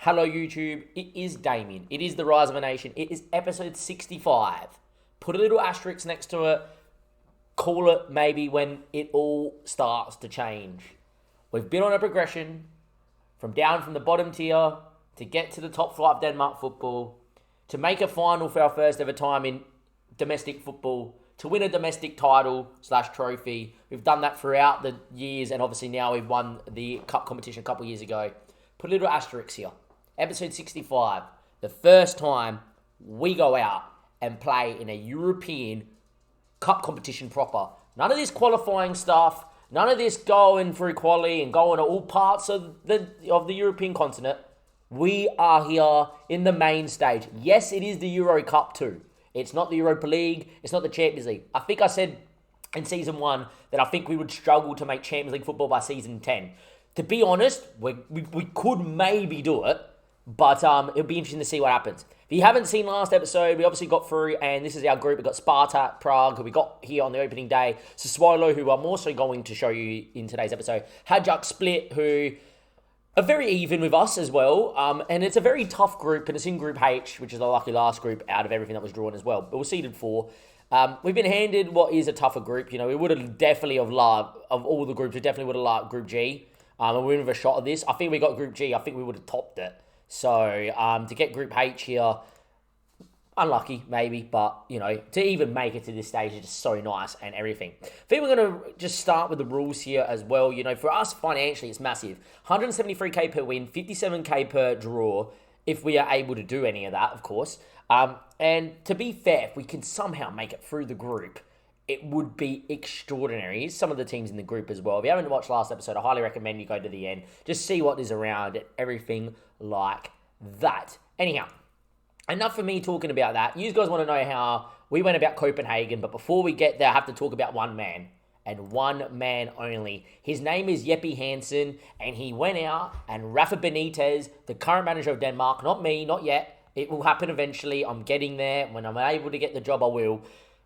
Hello YouTube, it is Damien. It is the Rise of a Nation. It is episode 65. Put a little asterisk next to it. Call it maybe when it all starts to change. We've been on a progression from the bottom tier to get to the top flight of Denmark football, to make a final for our first ever time in domestic football, to win a domestic title / trophy. We've done that throughout the years, and obviously now we've won the cup competition a couple of years ago. Put a little asterisk here. Episode 65, the first time we go out and play in a European cup competition proper. None of this qualifying stuff, none of this going through quali and going to all parts of the European continent. We are here in the main stage. Yes, it is the Euro Cup too. It's not the Europa League, it's not the Champions League. I think I said in Season 1 that I think we would struggle to make Champions League football by Season 10. To be honest, we could maybe do it, but it'll be interesting to see what happens. If you haven't seen last episode, we obviously got through, and this is our group. We've got Sparta, Prague, who we got here on the opening day. Sassuolo, who I'm also going to show you in today's episode. Hajduk Split, who are very even with us as well. And it's a very tough group, and it's in Group H, which is the lucky last group out of everything that was drawn as well. But we're seeded 4. We've been handed what is a tougher group. You know, we would have definitely have loved, of all the groups, we definitely would have loved Group G. And we would have a shot at this. I think we got Group G. I think we would have topped it. So, to get Group H here, unlucky, maybe, but, you know, to even make it to this stage is just so nice and everything. I think we're going to just start with the rules here as well. You know, for us, financially, it's massive. 173k per win, 57k per draw, if we are able to do any of that, of course. And to be fair, if we can somehow make it through the group, it would be extraordinary. Here's some of the teams in the group as well. If you haven't watched last episode, I highly recommend you go to the end. Just see what is around and everything like that. Anyhow, enough for me talking about that. You guys want to know how we went about Copenhagen, but before we get there, I have to talk about one man, and one man only. His name is Jeppe Hansen, and he went out, and Rafa Benitez, the current manager of Denmark, not me, not yet. It will happen eventually. I'm getting there. When I'm able to get the job, I will.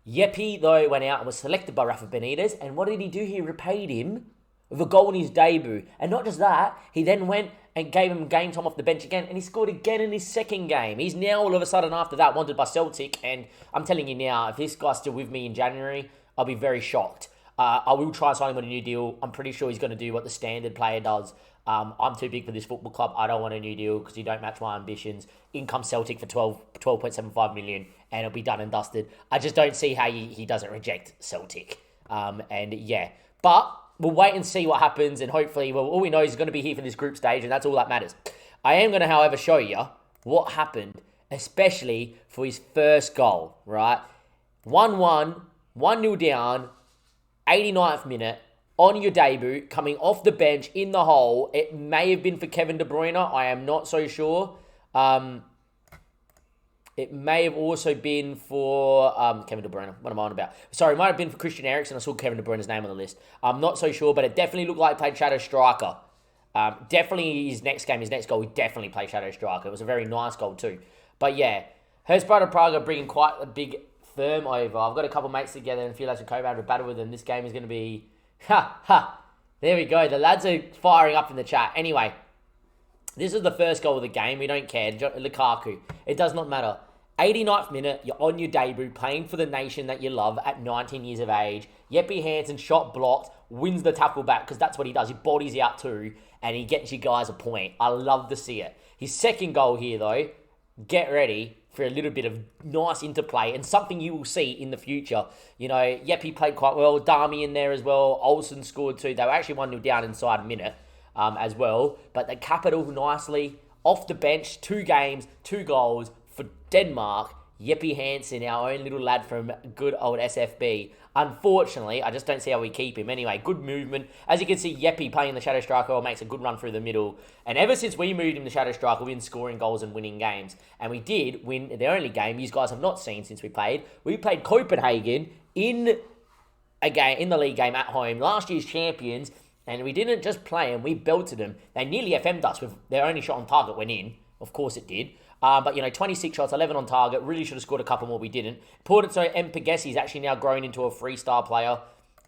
Jeppe, though, went out and was selected by Rafa Benitez, and what did he do? He repaid him with a goal in his debut. And not just that, he then went and gave him game time off the bench again, and he scored again in his second game. He's now, all of a sudden, after that, wanted by Celtic, and I'm telling you now, if this guy's still with me in January, I'll be very shocked. I will try and sign him on a new deal. I'm pretty sure he's going to do what the standard player does. I'm too big for this football club. I don't want a new deal because you don't match my ambitions. In comes Celtic for 12.75 million, and it'll be done and dusted. I just don't see how he doesn't reject Celtic. And yeah, but we'll wait and see what happens, and hopefully, well, all we know is he's going to be here for this group stage, and that's all that matters. I am going to, however, show you what happened, especially for his first goal, right? 1-1, 1-0 down, 89th minute, on your debut, coming off the bench in the hole. It may have been for Kevin De Bruyne. I am not so sure. It may have also been for Kevin De Bruyne. What am I on about? Sorry, it might have been for Christian Eriksen. I saw Kevin De Bruyne's name on the list. I'm not so sure, but it definitely looked like he played Shadow Striker. Definitely his next goal, he definitely played Shadow Striker. It was a very nice goal too. But yeah, Sparta Prague are bringing quite a big firm over. I've got a couple mates together and a few lads from Kobe to battle with them. This game is going to be... There we go. The lads are firing up in the chat. Anyway, this is the first goal of the game. We don't care. Lukaku. It does not matter. 89th minute, you're on your debut, playing for the nation that you love at 19 years of age. Jeppe Hansen, shot blocked, wins the tackle back, because that's what he does. He bodies out too, and he gets you guys a point. I love to see it. His second goal here, though, get ready for a little bit of nice interplay and something you will see in the future. You know, Jeppe played quite well. Dami in there as well. Olsen scored too. They were actually 1-0 down inside a minute as well. But they cap it all nicely. Off the bench, 2 games, 2 goals for Denmark. Jeppe Hansen, our own little lad from good old SFB. Unfortunately, I just don't see how we keep him. Anyway, good movement. As you can see, Jeppe playing the Shadow Striker makes a good run through the middle. And ever since we moved him to Shadow Striker, we've been scoring goals and winning games. And we did win the only game you guys have not seen since we played. We played Copenhagen in the league game at home. Last year's champions. And we didn't just play them, we belted them. They nearly FM'd us with their only shot on target went in. Of course it did. But, 26 shots, 11 on target. Really should have scored a couple more. We didn't. Important, so Ep65 is actually now grown into a 3-star player.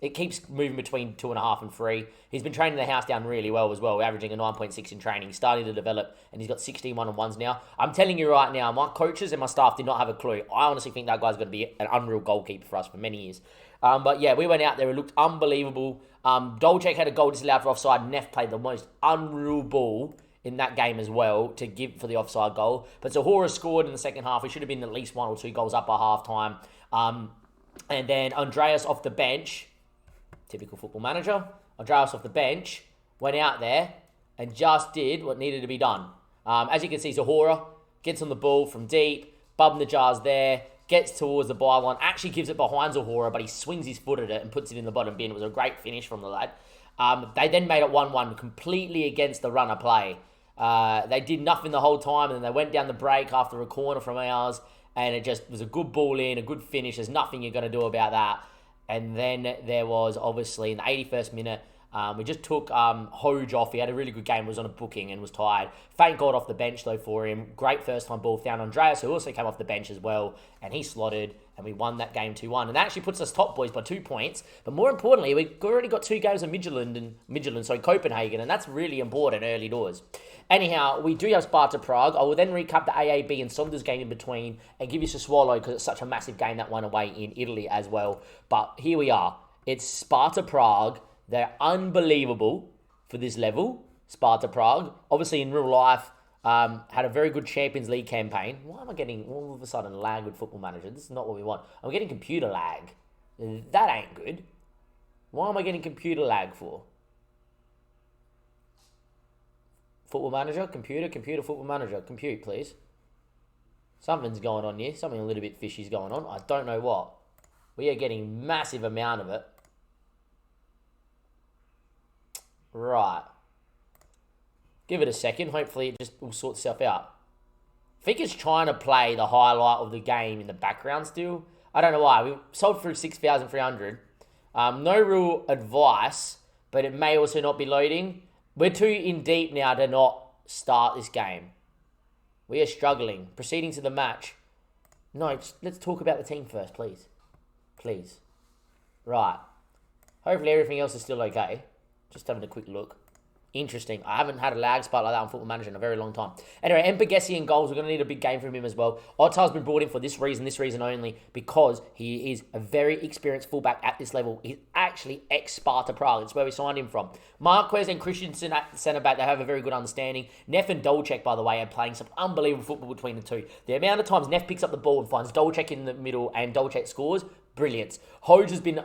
It keeps moving between 2.5 and 3. He's been training the house down really well as well, averaging a 9.6 in training. He's starting to develop, and he's got 16 one-on-ones now. I'm telling you right now, my coaches and my staff did not have a clue. I honestly think that guy's going to be an unreal goalkeeper for us for many years. But yeah, we went out there. It looked unbelievable. Dolcek had a goal disallowed for offside. Neff played the most unreal ball in that game as well to give for the offside goal. But Zahora scored in the second half. We should have been at least 1 or 2 goals up by half-time. And then Andreas off the bench, typical Football Manager, Andreas off the bench, went out there and just did what needed to be done. As you can see, Zahora gets on the ball from deep, Bum the Jars there, gets towards the byline, actually gives it behind Zahora, but he swings his foot at it and puts it in the bottom bin. It was a great finish from the lad. They then made it 1-1 completely against the runner play. They did nothing the whole time, and then they went down the break after a corner from ours, and it just was a good ball in, a good finish. There's nothing you're going to do about that. And then there was, obviously, in the 81st minute, we just took Hoge off. He had a really good game, was on a booking and was tired. Thank God off the bench, though, for him. Great first-time ball. Found Andreas, who also came off the bench as well, and he slotted, and we won that game 2-1. And that actually puts us top, boys, by 2 points. But more importantly, we've already got 2 games of Copenhagen, and that's really important early doors. Anyhow, we do have Sparta Prague. I will then recap the AAB and Saunders game in between and give you Sassuolo because it's such a massive game that went away in Italy as well. But here we are. It's Sparta Prague. They're unbelievable for this level, Sparta Prague. Obviously, in real life, had a very good Champions League campaign. Why am I getting all of a sudden lag with Football Manager? This is not what we want. I'm getting computer lag. That ain't good. Why am I getting computer lag for? Football Manager, computer, Football Manager. Compute, please. Something's going on here. Something a little bit fishy's going on. I don't know what. We are getting massive amount of it. Right. Give it a second. Hopefully it just will sort itself out. I think it's trying to play the highlight of the game in the background still. I don't know why. We sold through 6,300. No real advice, but it may also not be loading. We're too in deep now to not start this game. We are struggling. Proceeding to the match. No, let's talk about the team first, please. Please. Right. Hopefully everything else is still okay. Just having a quick look. Interesting. I haven't had a lag spot like that on Football Manager in a very long time. Anyway, Mpagesi in goals. We're going to need a big game from him as well. Ottar's been brought in for this reason only, because he is a very experienced fullback at this level. He's actually ex-Sparta Prague. It's where we signed him from. Marquez and Christensen at centre-back, they have a very good understanding. Neff and Dolcek, by the way, are playing some unbelievable football between the two. The amount of times Neff picks up the ball and finds Dolcek in the middle and Dolcek scores, brilliant. Hoge has been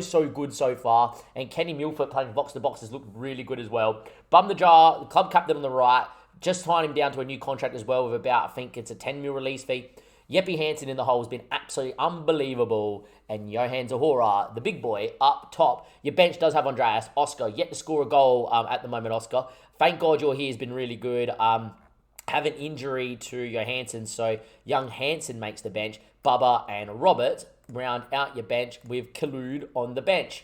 so good so far, and Kenny Milford playing box-to-box has looked really good as well. Bum the Jar, the club captain on the right, just signed him down to a new contract as well with about, I think it's a 10 mil release fee. Jeppe Hansen in the hole has been absolutely unbelievable, and Johan Zahora, the big boy, up top. Your bench does have Andreas, Oscar, yet to score a goal at the moment, Oscar. Thank God you're here, has been really good. Have an injury to Johansson, so young Hansen makes the bench. Bubba and Robert round out your bench with Kalud on the bench.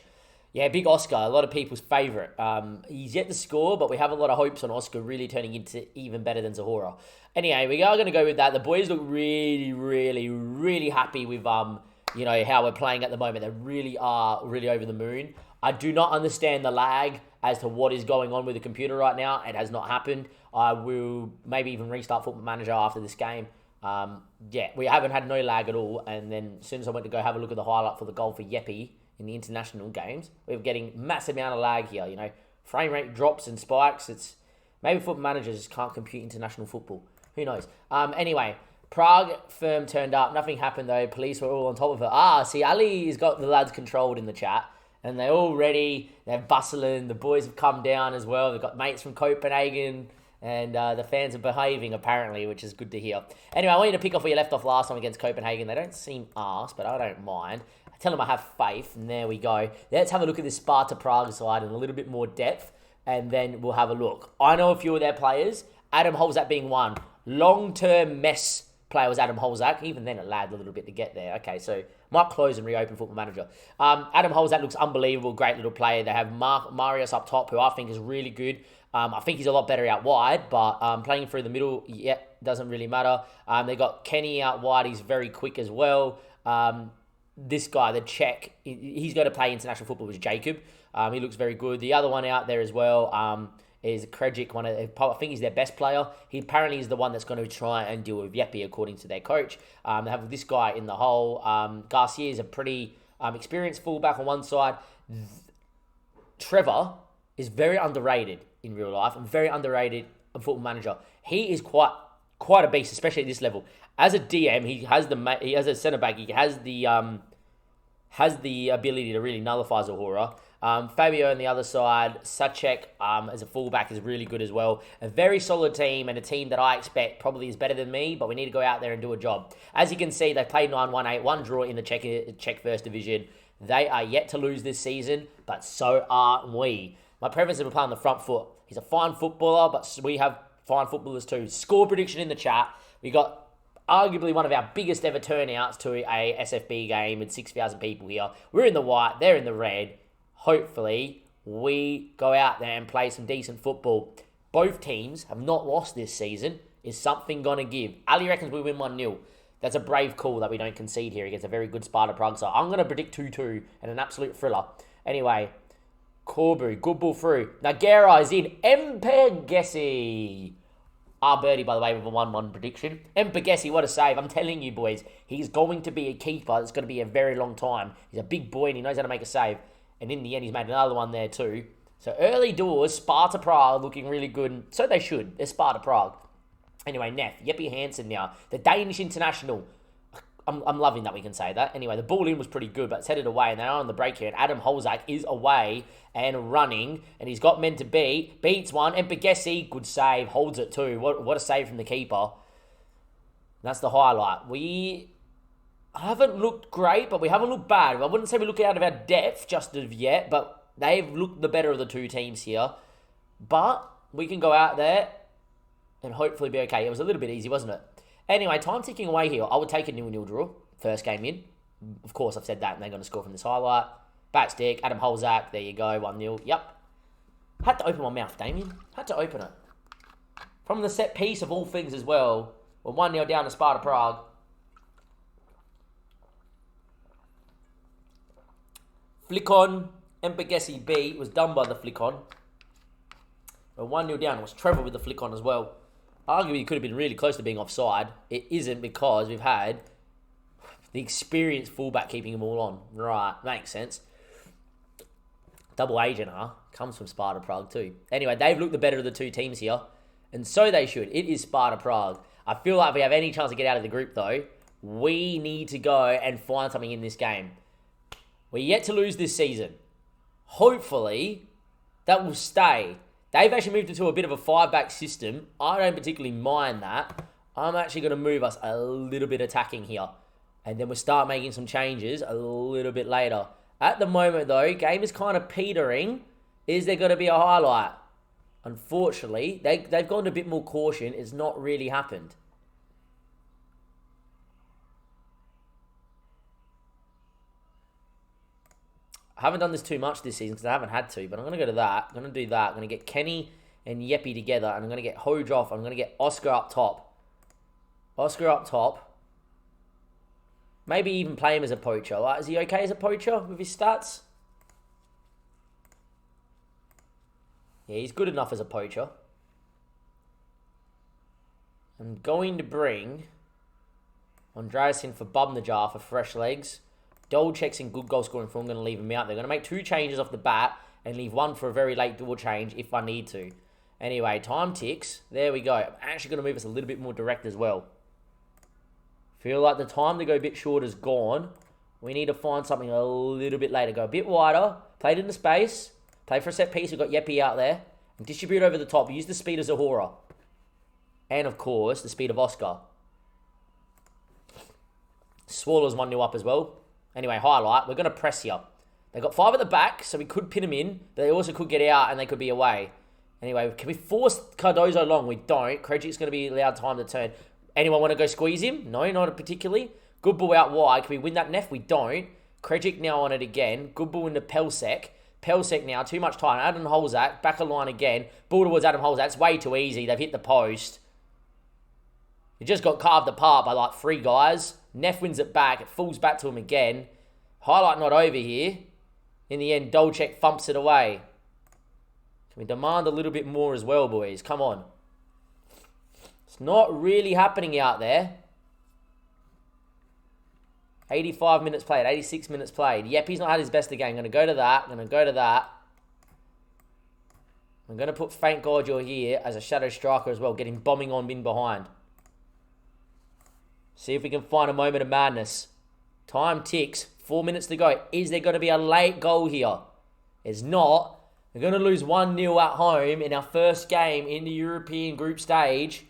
Yeah, big Oscar, a lot of people's favourite. He's yet to score, but we have a lot of hopes on Oscar really turning into even better than Zahora. Anyway, we are going to go with that. The boys look really, really, really happy with how we're playing at the moment. They really are really over the moon. I do not understand the lag as to what is going on with the computer right now. It has not happened. I will maybe even restart Football Manager after this game. We haven't had no lag at all. And then as soon as I went to go have a look at the highlight for the goal for Jeppe in the international games, we're getting massive amount of lag here. Frame rate drops and spikes. It's maybe Football Manager just can't compute international football. Who knows? Anyway, Prague firm turned up. Nothing happened though. Police were all on top of it. See, Ali has got the lads controlled in the chat. And they're all ready. They're bustling. The boys have come down as well. They've got mates from Copenhagen. And the fans are behaving, apparently, which is good to hear. Anyway, I want you to pick off where you left off last time against Copenhagen. They don't seem arsed, but I don't mind. I tell them I have faith, and there we go. Let's have a look at this Sparta Prague side in a little bit more depth, and then we'll have a look. I know a few of their players. Adam Holzak being one. Long-term mess player was Adam Holzak. Even then, it lagged a little bit to get there. Okay, so might close and reopen Football Manager. Adam Holzak looks unbelievable. Great little player. They have Marius up top, who I think is really good. I think he's a lot better out wide, but playing through the middle, doesn't really matter. They got Kenny out wide. He's very quick as well. this guy, the Czech, he's going to play international football, was Jacob. He looks very good. The other one out there as well is Krejic. I think he's their best player. He apparently is the one that's going to try and deal with Yepi, according to their coach. They have this guy in the hole. Garcia is a pretty experienced fullback on one side. Trevor is very underrated in real life and very underrated on Football Manager. He is quite a beast, especially at this level. As a DM, he has a centre back. He has the ability to really nullify Zahora. Fabio on the other side, Sacek as a fullback is really good as well. A very solid team and a team that I expect probably is better than me, but we need to go out there and do a job. As you can see, they played 9-1-8, one draw in the Czech First Division. They are yet to lose this season, but so are we. My preference is to play on the front foot. He's a fine footballer, but we have fine footballers too. Score prediction in the chat. We got arguably one of our biggest ever turnouts to a SFB game with 6,000 people here. We're in the white, they're in the red. Hopefully, we go out there and play some decent football. Both teams have not lost this season. Is something going to give? Ali reckons we win 1-0. That's a brave call that we don't concede here against a very good Sparta Prague. So I'm going to predict 2-2 and an absolute thriller. Anyway, Corbu, good ball through. Nagera is in. Mpegesi. Birdie, by the way, with a 1-1 prediction. Mpegesi, what a save. I'm telling you, boys, he's going to be a keeper. It's going to be a very long time. He's a big boy and he knows how to make a save. And in the end, he's made another one there too. So early doors, Sparta Prague looking really good. And so they should. They're Sparta Prague. Anyway, Neff, Jeppe Hansen now. The Danish international. I'm loving that we can say that. Anyway, the ball in was pretty good, but it's headed away, and they're on the break here. And Adam Holzak is away and running, and he's got men to beat. Beats one. Mpegesi, good save. Holds it too. What a save from the keeper. That's the highlight. We haven't looked great, but we haven't looked bad. I wouldn't say we look out of our depth just of yet, but they've looked the better of the two teams here. But we can go out there and hopefully be okay. It was a little bit easy, wasn't it? Anyway, time ticking away here. I would take a 0-0 draw. First game in. Of course, I've said that, and they're going to score from this highlight. Back stick, Adam Holzak. There you go, 1-0. Yep. Had to open my mouth, Damien. Had to open it. From the set piece of all things as well. We're 1-0 down to Sparta Prague. Flick on. Mpegesi B was done by the flick on. We're 1-0 down. It was Trevor with the flick on as well. Arguably, it could have been really close to being offside. It isn't because we've had the experienced fullback keeping them all on. Right, makes sense. Double agent, huh? Comes from Sparta Prague too. Anyway, they've looked the better of the two teams here. And so they should. It is Sparta Prague. I feel like if we have any chance to get out of the group though, we need to go and find something in this game. We're yet to lose this season. Hopefully, that will stay. They've actually moved into a bit of a 5-back system. I don't particularly mind that. I'm actually going to move us a little bit attacking here. And then we'll start making some changes a little bit later. At the moment, though, game is kind of petering. Is there going to be a highlight? Unfortunately, they've gone a bit more caution. It's not really happened. I haven't done this too much this season because I haven't had to, but I'm going to go to that. I'm going to do that. I'm going to get Kenny and Yepi together, and I'm going to get Hoj off. I'm going to get Oscar up top. Oscar up top. Maybe even play him as a poacher. Like, is he okay as a poacher with his stats? Yeah, he's good enough as a poacher. I'm going to bring Andreas in for Bubnajar for fresh legs. Dolchek's in good goal scoring form. I'm going to leave him out. They're going to make 2 changes off the bat and leave 1 for a very late door change if I need to. Anyway, time ticks. There we go. I'm actually going to move us a little bit more direct as well. Feel like the time to go a bit short is gone. We need to find something a little bit later. Go a bit wider. Play it into space. Play for a set piece. We've got Yepi out there. And distribute over the top. Use the speed of Zahora. And, of course, the speed of Oscar. Swallows 1-0 up as well. Anyway, highlight. We're going to press here. They've got 5 at the back, so we could pin them in. But they also could get out and they could be away. Anyway, can we force Cardozo long? We don't. Krejcik's going to be allowed time to turn. Anyone want to go squeeze him? No, not particularly. Good ball out wide. Can we win that Neff? We don't. Krejcik now on it again. Good ball into Pelsek. Pelsek now. Too much time. Adam Holzak. Back of line again. Ball towards Adam Holzak. It's way too easy. They've hit the post. He just got carved apart by like 3 guys. Neff wins it back. It falls back to him again. Highlight not over here. In the end, Dolcek thumps it away. Can we demand a little bit more as well, boys? Come on. It's not really happening out there. 85 minutes played, 86 minutes played. Yep, he's not had his best again. I'm going to go to that. I'm going to go to that. I'm going to put Frank Gorgio here as a shadow striker as well, getting bombing on in behind. See if we can find a moment of madness. Time ticks. 4 minutes to go. Is there going to be a late goal here? It's not. We're going to lose 1-0 at home in our first game in the European group stage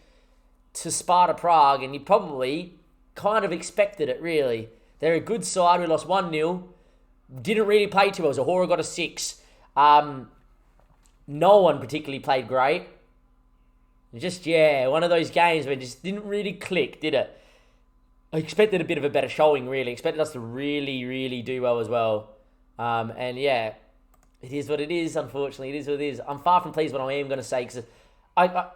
to Sparta Prague, and you probably kind of expected it, really. They're a good side. We lost 1-0. Didn't really play too well. Zahora got a 6. No one particularly played great. Just, yeah, one of those games where it just didn't really click, did it? I expected a bit of a better showing, really. Expected us to really, really do well as well. And, yeah, it is what it is, unfortunately. It is what it is. I'm far from pleased what I am going to say, because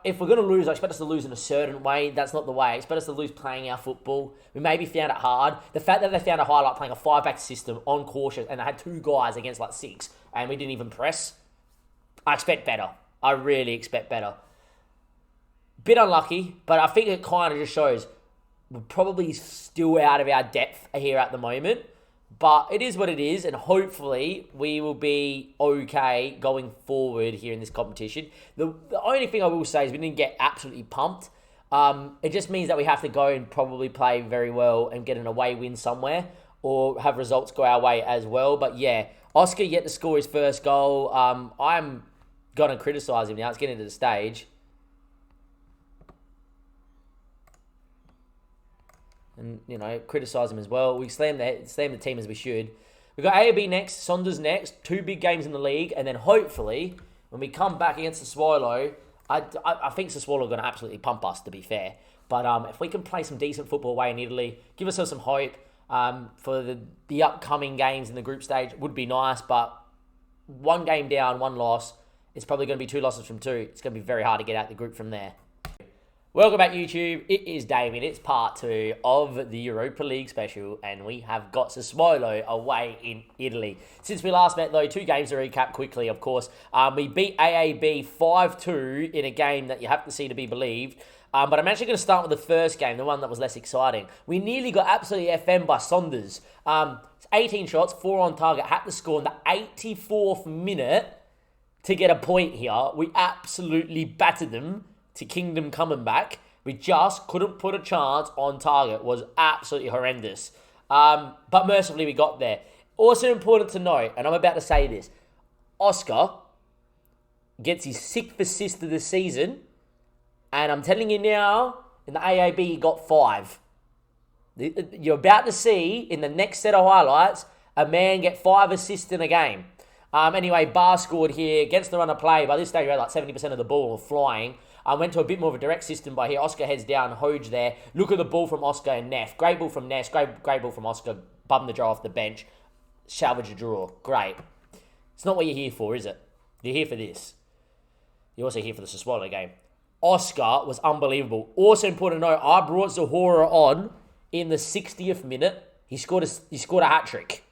if we're going to lose, I expect us to lose in a certain way. That's not the way. I expect us to lose playing our football. We maybe found it hard. The fact that they found a highlight playing a 5-back system on caution, and they had 2 guys against like 6, and we didn't even press, I expect better. I really expect better. Bit unlucky, but I think it kind of just shows we're probably still out of our depth here at the moment. But it is what it is, and hopefully we will be okay going forward here in this competition. The only thing I will say is we didn't get absolutely pumped. It just means that we have to go and probably play very well and get an away win somewhere, or have results go our way as well. But yeah, Oscar yet to score his first goal. I'm going to criticise him now. It's getting to the stage. And, you know, criticise him as well. We slam the team as we should. We've got AAB next, Saunders next. 2 big games in the league. And then hopefully, when we come back against Sassuolo, I think Sassuolo are going to absolutely pump us, to be fair. But if we can play some decent football away in Italy, give ourselves some hope for the upcoming games in the group stage, would be nice. But 1 game down, 1 loss. It's probably going to be 2 losses from 2. It's going to be very hard to get out the group from there. Welcome back, YouTube. It is Damien. It's part 2 of the Europa League special, and we have got Sassuolo away in Italy. Since we last met, though, 2 games to recap quickly, of course. We beat AAB 5-2 in a game that you have to see to be believed. But I'm actually going to start with the first game, the one that was less exciting. We nearly got absolutely FM by Saunders. 18 shots, 4 on target, had to score in the 84th minute to get a point here. We absolutely battered them to Kingdom coming back. We just couldn't put a chance on target. It was absolutely horrendous. But mercifully, we got there. Also important to note, and I'm about to say this, Oscar gets his 6th assist of the season, and I'm telling you now, in the AAB, he got 5. You're about to see, in the next set of highlights, a man get 5 assists in a game. Anyway, Bar scored here against the run of play. By this stage, we had like 70% of the ball flying. Went to a bit more of a direct system by here. Oscar heads down, Hoge there. Look at the ball from Oscar and Neff. Great ball from Neff. Great ball from Oscar. Bum the draw off the bench. Salvage a draw. Great. It's not what you're here for, is it? You're here for this. You're also here for the Sassuolo game. Oscar was unbelievable. Also important to note, I brought Zahora on in the 60th minute. He scored a hat-trick.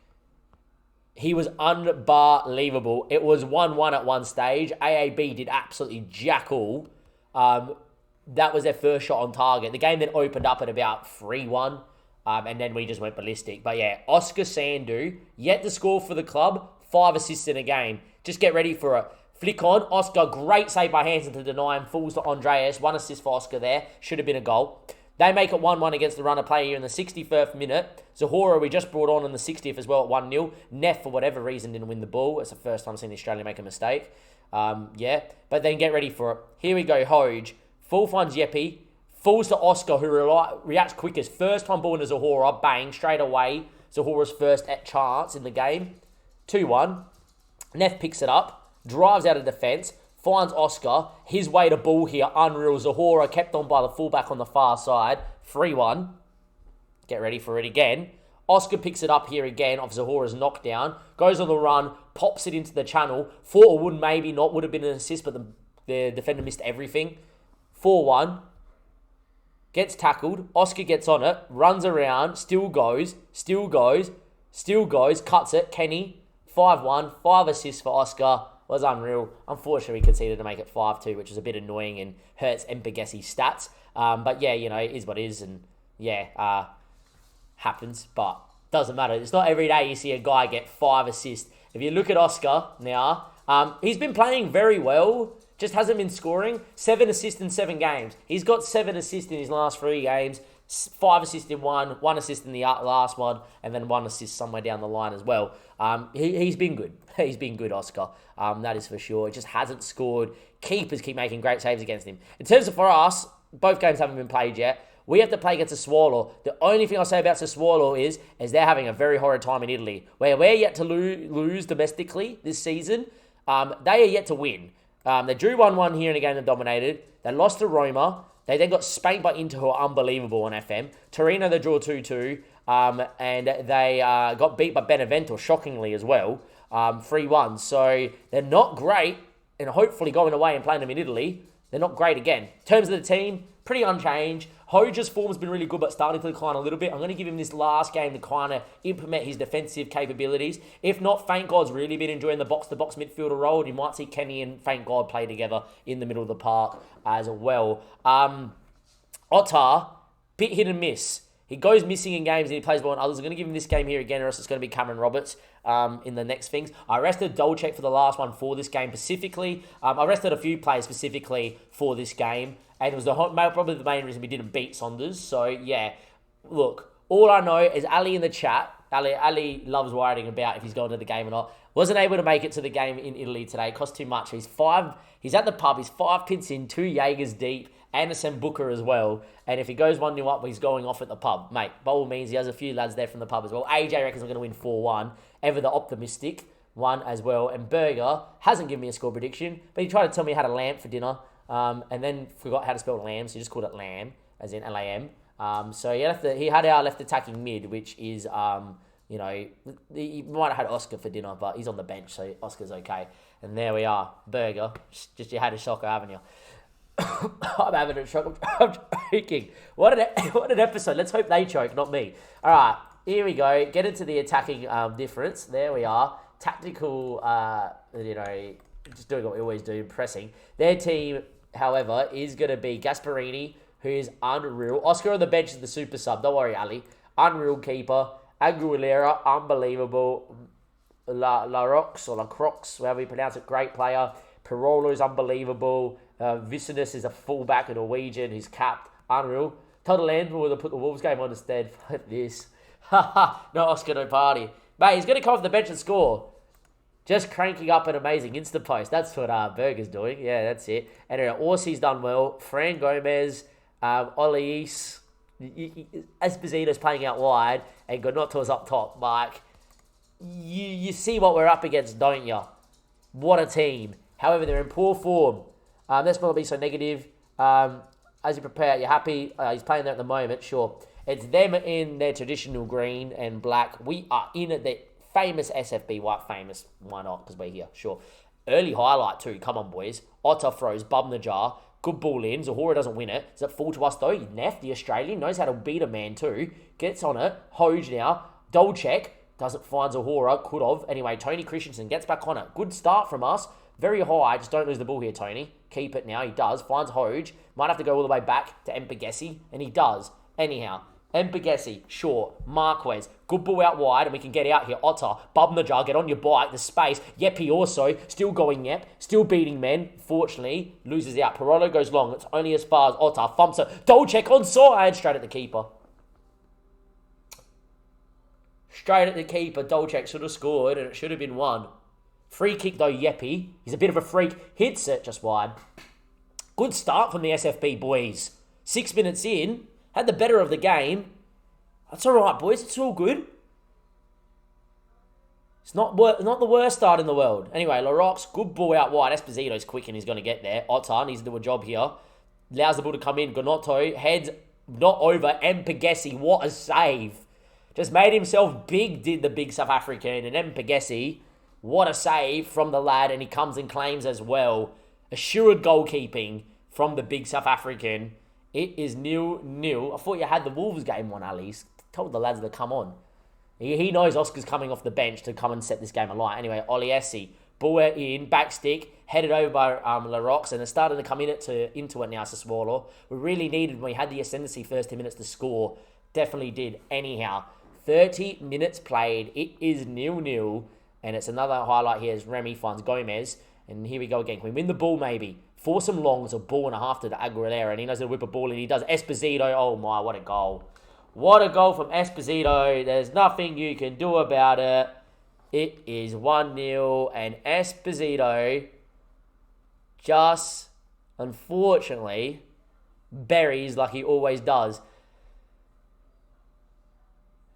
He was unbelievable. It was 1-1 at one stage. AAB did absolutely jack all. That was their first shot on target. The game then opened up at about 3-1. And then we just went ballistic. But yeah, Oscar Sandu, yet to score for the club. 5 assists in a game. Just get ready for it. Flick on. Oscar, great save by Hansen to deny him. Falls to Andreas. 1 assist for Oscar there. Should have been a goal. They make it 1-1 against the runner play here in the 61st minute. Zahora, we just brought on in the 60th as well at 1-0. Neff, for whatever reason, didn't win the ball. It's the first time I've seen Australia make a mistake. Yeah, but then get ready for it. Here we go, Hoge. Full finds Yepi. Falls to Oscar, who reacts quickest. First time ball into Zahora. Bang, straight away. Zahora's first at chance in the game. 2-1. Neff picks it up. Drives out of defence. Finds Oscar. His way to ball here. Unreal. Zahora kept on by the fullback on the far side. 3-1. Get ready for it again. Oscar picks it up here again off Zahora's knockdown. Goes on the run. Pops it into the channel. Thought it would maybe not. Would have been an assist, but the defender missed everything. 4-1. Gets tackled. Oscar gets on it. Runs around. Still goes. Still goes, cuts it. Kenny, 5-1, 5 assists for Oscar. Was unreal. Unfortunately, we conceded to make it 5-2, which is a bit annoying and hurts Mpegesi's stats. But yeah, it is what it is. And yeah, happens. But doesn't matter. It's not every day you see a guy get 5 assists. If you look at Oscar now, he's been playing very well. Just hasn't been scoring. 7 assists in 7 games. He's got 7 assists in his last 3 games. 5 assists in 1 assist in the last one, and then 1 assist somewhere down the line as well. He's been good. He's been good, Oscar. That is for sure. It just hasn't scored. Keepers keep making great saves against him. In terms of for us, both games haven't been played yet. We have to play against Sassuolo. The only thing I'll say about Sassuolo is they're having a very horrid time in Italy. Where we're yet to lose domestically this season, they are yet to win. They drew 1-1 here in a game that dominated. They lost to Roma. They then got spanked by Inter, who are unbelievable on FM. Torino, they drew 2-2. And they got beat by Benevento, shockingly as well. 3-1. So they're not great. And hopefully going away and playing them in Italy, they're not great again. In terms of the team, pretty unchanged. Hoja's form has been really good, but starting to decline a little bit. I'm going to give him this last game to kind of implement his defensive capabilities. If not, Thank God's really been enjoying the box-to-box midfielder role. You might see Kenny and Thank God play together in the middle of the park as well. Otar, bit hit and miss. He goes missing in games and he plays well in others. I'm going to give him this game here again, or else it's going to be Cameron Roberts in the next things. I rested Dolchek for the last one for this game specifically. I rested a few players specifically for this game. And it was probably the main reason we didn't beat Saunders. So, yeah. Look, all I know is Ali in the chat. Ali loves worrying about if he's going to the game or not. Wasn't able to make it to the game in Italy today. It cost too much. He's at the pub. He's 5 pints in, 2 Jaegers deep, and a Sambuca as well. And if he goes 1-0 up, he's going off at the pub. Mate, by all means, he has a few lads there from the pub as well. AJ reckons I'm going to win 4-1. Ever the optimistic one as well. And Berger hasn't given me a score prediction, but he tried to tell me how to lamb for dinner. And then forgot how to spell lamb, so he just called it lamb, as in L-A-M. So he had our left attacking mid, which is, he might have had Oscar for dinner, but he's on the bench, so Oscar's okay. And there we are, Berger. Just you had a shocker, haven't you? I'm having a shock. I'm choking. What an episode. Let's hope they choke, not me. All right, here we go. Get into the attacking difference. There we are. Tactical, just doing what we always do, pressing. Their team, however, is going to be Gasparini, who is unreal. Oscar on the bench is the super sub. Don't worry, Ali. Unreal keeper. Aguilera, unbelievable. La Rox, however you pronounce it, great player. Parolo is unbelievable. Vicinus is a fullback, a Norwegian. He's capped. Unreal. Total land will put the Wolves game on instead. Fuck this. No Oscar, no party. Mate, he's going to come off the bench and score. Just cranking up an amazing Insta post. That's what Berger's doing. Yeah, that's it. And Orsi's done well. Fran Gomez, Oliis, Esposito's playing out wide, and Gonotto's up top. Like, you see what we're up against, don't you? What a team. However, they're in poor form. Let's not be so negative. As you prepare, you're happy. He's playing there at the moment, sure. It's them in their traditional green and black. We are in the famous SFB white. Famous. Why not? Because we're here, sure. Early highlight too. Come on, boys. Otter throws, bum the jar. Good ball in. Zahora doesn't win it. Is it full to us though? Neff, the Australian, knows how to beat a man too. Gets on it. Hoj now. Dolchek doesn't find Zahora. Could have. Anyway, Tony Christensen gets back on it. Good start from us. Very high. Just don't lose the ball here, Tony. Keep it now. He does. Finds Hoj. Might have to go all the way back to Mpegesi. And he does. Anyhow. Mpegesi, sure. Marquez, good ball out wide, and we can get out here. Otter, bum the jar, get on your bike, the space. Yepi also, still going Yep, still beating men. Fortunately, loses out. Parolo goes long, it's only as far as Otter. Thumps it. Dolchek onside, straight at the keeper. Straight at the keeper, Dolchek should have scored, and it should have been 1. Free kick though, Yepi. He's a bit of a freak. Hits it just wide. Good start from the SFB boys. 6 minutes in. Had the better of the game. That's all right, boys. It's all good. It's not the worst start in the world. Anyway, Larox, good ball out wide. Esposito's quick and he's going to get there. Otar needs to do a job here. Allows the ball to come in. Gonotto heads not over. Mpegesi, what a save. Just made himself big, did the big South African. And Mpegesi, what a save from the lad. And he comes and claims as well. Assured goalkeeping from the big South African. It is 0-0. I thought you had the Wolves game on, Ali. Told the lads to come on. He knows Oscar's coming off the bench to come and set this game alight. Anyway, Oliesi, ball in, back stick, headed over by Larox, and they're starting to come into it now, Sassuolo. We really needed, when we had the ascendancy first 10 minutes to score. Definitely did. Anyhow, 30 minutes played. It is 0-0, and it's another highlight here as Remy finds Gomez. And here we go again. Can we win the ball maybe? Force some longs, a ball and a half to Aguilera, and he knows how to whip a ball, and he does. Esposito, oh my, what a goal. What a goal from Esposito. There's nothing you can do about it. It is 1-0, and Esposito just, unfortunately, buries like he always does.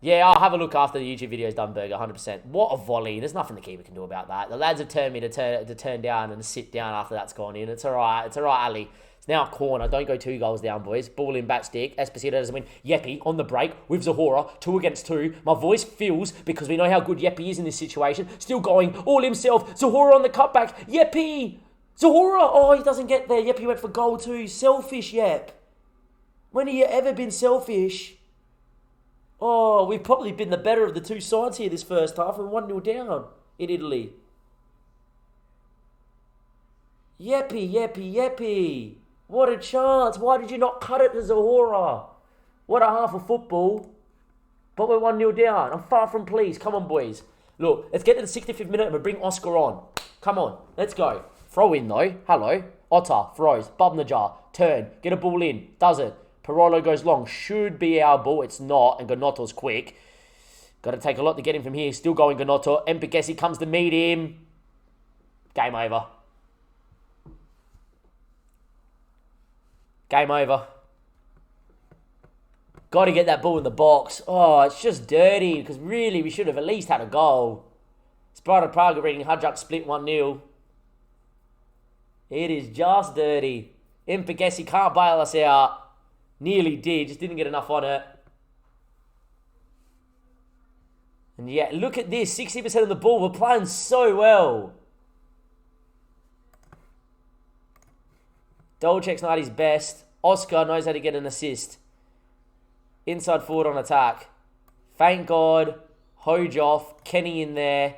Yeah, I'll have a look after the YouTube video is done, Burger, 100%. What a volley. There's nothing the keeper can do about that. The lads have turned me to turn down and sit down after that's gone in. It's all right. It's all right, Ali. It's now a corner. Don't go 2 goals down, boys. Ball in, back stick. Esposito doesn't win. Yepi on the break with Zahora. 2 against 2. My voice fills because we know how good Yepi is in this situation. Still going all himself. Zahora on the cutback. Yepi! Zahora! Oh, he doesn't get there. Yepi went for goal too. Selfish, Yep. When have you ever been selfish? Oh, we've probably been the better of the 2 sides here this first half and 1-0 down in Italy. Yepi. What a chance. Why did you not cut it to Zahora? What a half of football. But we're 1-0 down. I'm far from pleased. Come on, boys. Look, let's get to the 65th minute and we'll bring Oscar on. Come on, let's go. Throw in though. Hello. Otta throws. Bub in the jar. Turn. Get a ball in. Does it. Parolo goes long. Should be our ball. It's not. And Ganotto's quick. Got to take a lot to get him from here. Still going Ganotto. Mpegesi comes to meet him. Game over. Game over. Got to get that ball in the box. Oh, it's just dirty. Because really, we should have at least had a goal. Sparta Prague reading Hadjak split 1-0. It is just dirty. Mpegesi can't bail us out. Nearly did, just didn't get enough on it. And yeah, look at this, 60% of the ball. We're playing so well. Dolcek's not at his best. Oscar knows how to get an assist. Inside forward on attack. Thank God. Hojoff, Kenny in there.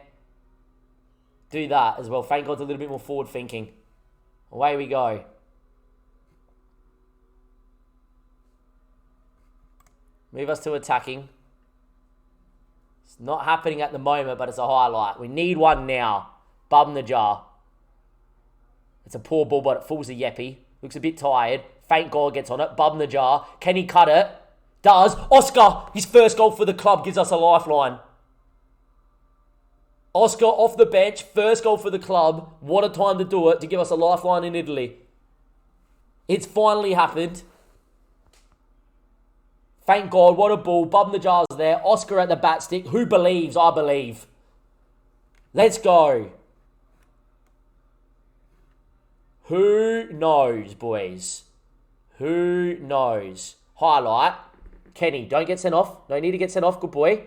Do that as well. Thank God's a little bit more forward thinking. Away we go. Move us to attacking. It's not happening at the moment, but it's a highlight. We need one now. Bub in the jar. It's a poor ball, but it falls to Yepi. Looks a bit tired. Thank God gets on it. Bub in the jar. Can he cut it? Does. Oscar, his first goal for the club, gives us a lifeline. Oscar off the bench. First goal for the club. What a time to do it, to give us a lifeline in Italy. It's finally happened. Thank God, what a ball. Bub in the jar's there. Oscar at the bat stick. Who believes? I believe. Let's go. Who knows, boys? Who knows? Highlight. Kenny, don't get sent off. No need to get sent off. Good boy.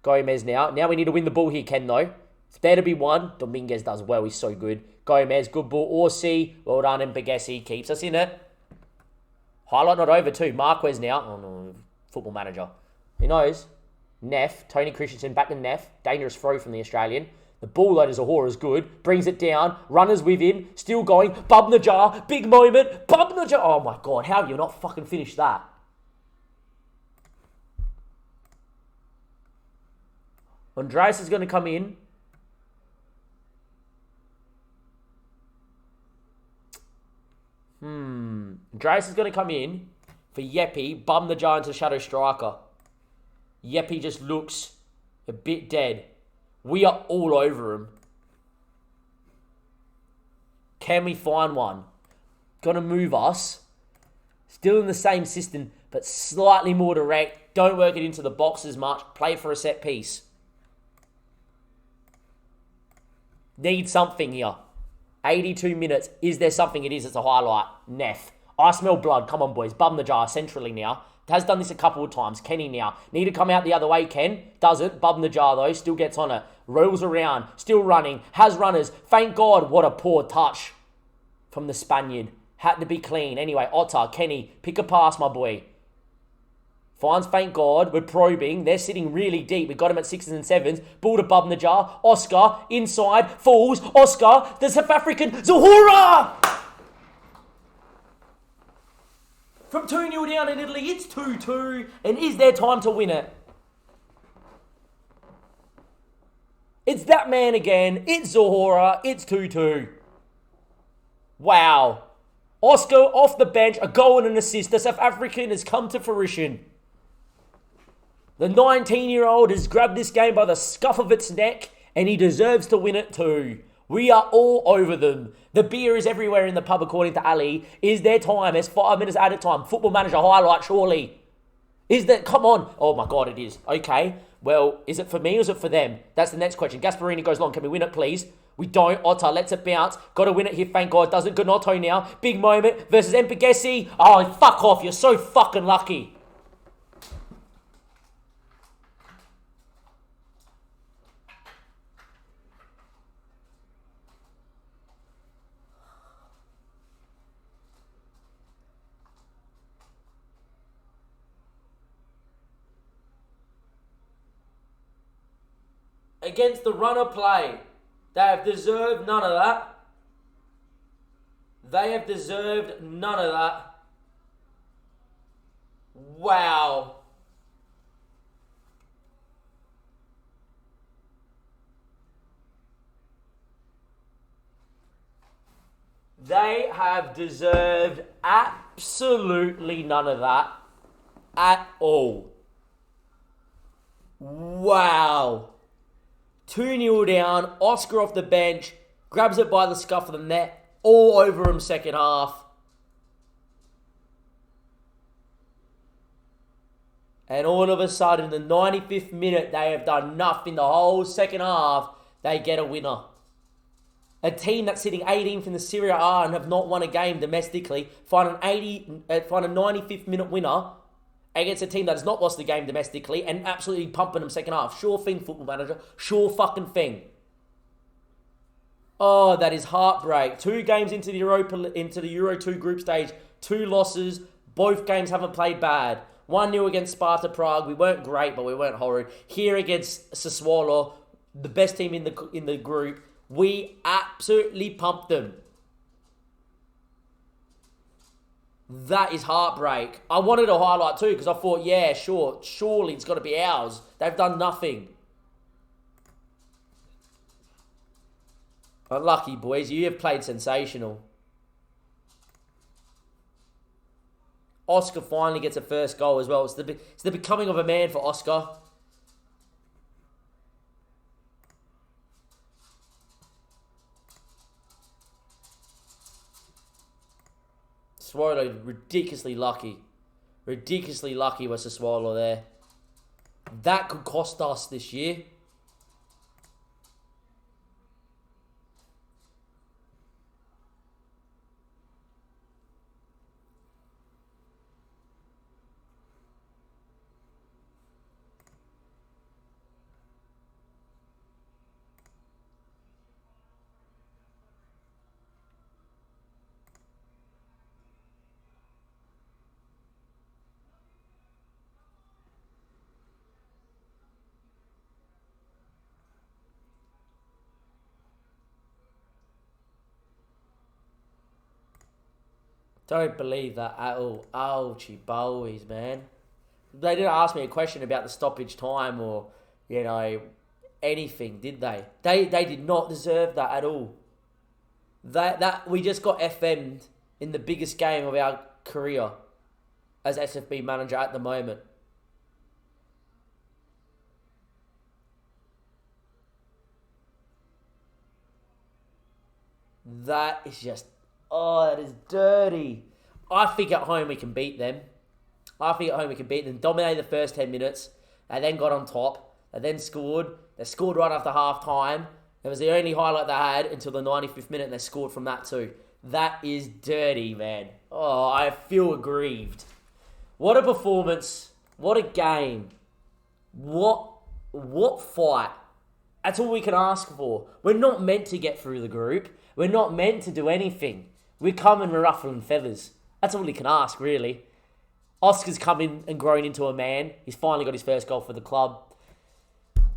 Gomez now. Now we need to win the ball here, Ken, though. It's there to be won. Dominguez does well. He's so good. Gomez, good ball. Orsi, well done. And Begesi keeps us in it. Highlight not over too. Marquez now. Oh no, football manager. He knows. Neff. Tony Christensen back to Neff. Dangerous throw from the Australian. The ball load is is good. Brings it down. Runners with him. Still going. Bub in the jar. Big moment. Bub in the jar. Oh my God. How have you not fucking finished that? Andreas is going to come in. Andreas is going to come in for Yepi. Bum the Giants a shadow striker. Yepi just looks a bit dead. We are all over him. Can we find one? Gonna move us. Still in the same system, but slightly more direct. Don't work it into the box as much. Play for a set piece. Need something here. 82 minutes. Is there something? It is. It's a highlight. Neff. I smell blood. Come on, boys. Bum the jar centrally now. Has done this a couple of times. Kenny now. Need to come out the other way, Ken. Doesn't. Bum the jar, though. Still gets on it. Rolls around. Still running. Has runners. Thank God. What a poor touch from the Spaniard. Had to be clean. Anyway, Otta, Kenny. Pick a pass, my boy. Finds Thank God. We're probing. They're sitting really deep. We got him at 6s and 7s. Ball to Bub in the jar. Oscar. Inside. Falls. Oscar. The South African. Zahura! From 2-0 down in Italy. It's 2-2. And is there time to win it? It's that man again. It's Zahura. It's 2-2. Wow. Oscar off the bench. A goal and an assist. The South African has come to fruition. The 19-year-old has grabbed this game by the scuff of its neck, and he deserves to win it too. We are all over them. The beer is everywhere in the pub, according to Ali. Is there time? It's 5 minutes at a time. Football Manager highlight, surely. Is that? Come on. Oh my God, it is. Okay. Well, is it for me or is it for them? That's the next question. Gasparini goes long. Can we win it, please? We don't. Otta lets it bounce. Got to win it here, thank God. Doesn't. Gnotto now. Big moment versus Mpegesi. Oh, fuck off. You're so fucking lucky. Against the runner play. They have deserved none of that. They have deserved none of that. Wow. They have deserved absolutely none of that at all. Wow. 2-0 down, Oscar off the bench, grabs it by the scuff of the net, all over him second half. And all of a sudden, in the 95th minute, they have done nothing the whole second half. They get a winner. A team that's sitting 18th in the Serie A and have not won a game domestically find a 95th minute winner against a team that has not lost the game domestically and absolutely pumping them second half. Sure thing, Football Manager. Sure fucking thing. Oh, that is heartbreak. 2 games into the Euro 2 group stage. 2 losses. Both games haven't played bad. 1-0 against Sparta Prague. We weren't great, but we weren't horrid. Here against Sassuolo, the best team in the group. We absolutely pumped them. That is heartbreak. I wanted a highlight too because I thought, yeah, sure, surely it's got to be ours. They've done nothing. Unlucky, boys. You have played sensational. Oscar finally gets a first goal as well. It's the becoming of a man for Oscar. Sassuolo ridiculously lucky. Ridiculously lucky was Sassuolo there. That could cost us this year. Don't believe that at all. Ouchie bowies, man. They didn't ask me a question about the stoppage time or, anything, did they? They did not deserve that at all. That we just got FM'd in the biggest game of our career as SFB manager at the moment. That is just... Oh, that is dirty. I think at home we can beat them. Dominated the first 10 minutes. They then got on top. They then scored. They scored right after half time. It was the only highlight they had until the 95th minute, and they scored from that too. That is dirty, man. Oh, I feel aggrieved. What a performance. What a game. What fight. That's all we can ask for. We're not meant to get through the group. We're not meant to do anything. We come and we're ruffling feathers. That's all we can ask, really. Oscar's come in and grown into a man. He's finally got his first goal for the club.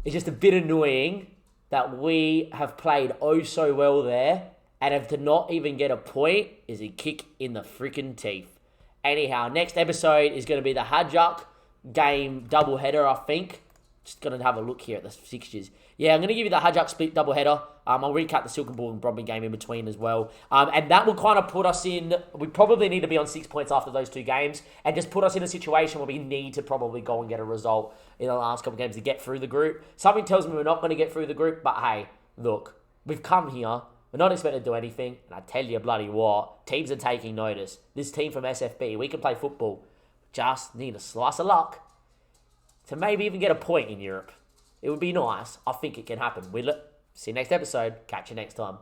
It's just a bit annoying that we have played oh so well there, and have to not even get a point is a kick in the freaking teeth. Anyhow, next episode is going to be the Hajduk game doubleheader, I think. Just going to have a look here at the fixtures. Yeah, I'm going to give you the Hajduk split doubleheader. I'll recap the Silkeborg and Bromby game in between as well. And that will kind of put us in... We probably need to be on 6 points after those two games and just put us in a situation where we need to probably go and get a result in the last couple of games to get through the group. Something tells me we're not going to get through the group, but hey, look, we've come here. We're not expected to do anything. And I tell you bloody what, teams are taking notice. This team from SFB, we can play football. Just need a slice of luck to maybe even get a point in Europe. It would be nice. I think it can happen. Will it? See you next episode. Catch you next time.